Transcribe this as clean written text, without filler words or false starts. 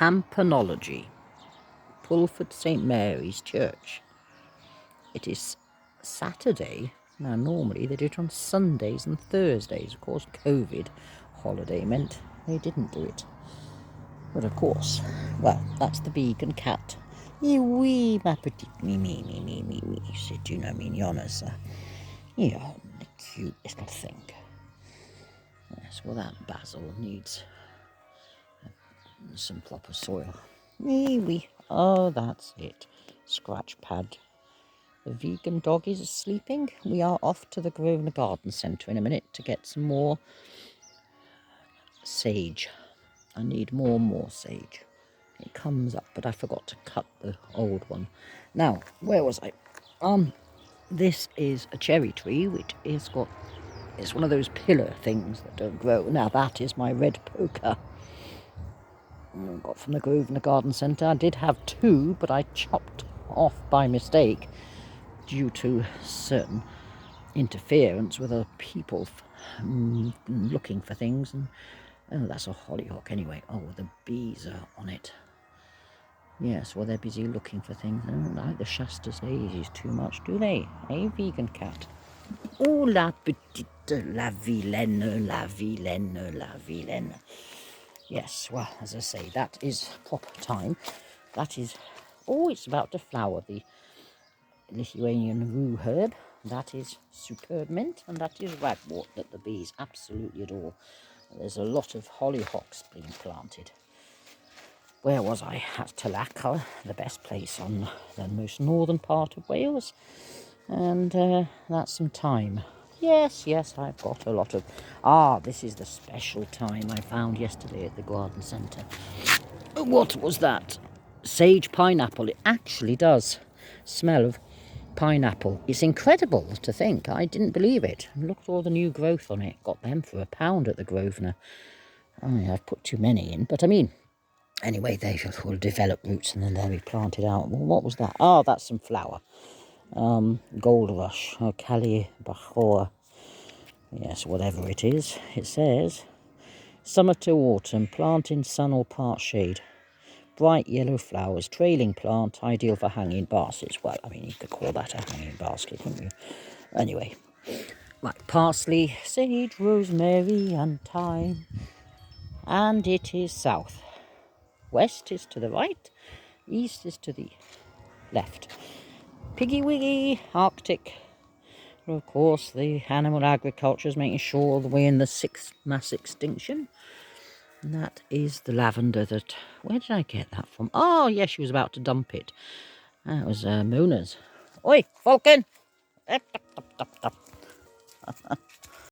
Campanology Pulford St Mary's Church. It is Saturday. Now normally they do it on Sundays and Thursdays. Of course COVID holiday meant they didn't do it. But of course, well, that's the vegan cat. Oui, ma petite mimi, c'est une mignonne. Yeah, the cute little thing. Yes, well that basil needs some proper soil. Oui. Oh, that's it. Scratch pad. The vegan dog is sleeping. We are off to the Grosvenor Garden Centre in a minute to get some more sage. I need more sage. It comes up, but I forgot to cut the old one. Now, where was I? This is a cherry tree, which is it's one of those pillar things that don't grow. Now, that is my red poker. I got from the Grosvenor Garden Centre. I did have two, but I chopped off by mistake due to certain interference with other people looking for things. And oh, that's a hollyhock anyway. Oh, the bees are on it. Yes, well, they're busy looking for things. They don't like the shastia's daisies too much, do they? A vegan cat. Oh, la petite, la vilaine, la vilaine, la vilaine. Yes, well, as I say, that is proper time. That is, oh, it's about to flower, the Lithuanian rue herb. That is superb mint, and that is ragwort that the bees absolutely adore. There's a lot of hollyhocks being planted. Where was I? At Tulacca, the best place on the most northern part of Wales. And that's some thyme. Yes, I've got a lot of... this is the special thyme I found yesterday at the garden centre. What was that? Sage pineapple. It actually does smell of pineapple. It's incredible to think. I didn't believe it. Look at all the new growth on it. Got them for £1 at the Grosvenor. I've put too many in, but I mean... Anyway, they will develop roots and then they'll be planted out. Well, what was that? That's some flower. Gold rush, or Cali Bachor. Yes, whatever it is. It says, summer to autumn, plant in sun or part shade. Bright yellow flowers, trailing plant, ideal for hanging baskets. Well, I mean, you could call that a hanging basket, couldn't you? Anyway, like parsley, sage, rosemary and thyme. And it is south. West is to the right, east is to the left. Piggy wiggy, Arctic. And of course, the animal agriculture is making sure all the way in the 6th mass extinction. And that is the lavender that... Where did I get that from? Oh, yes, she was about to dump it. That was Mona's. Oi, Falcon!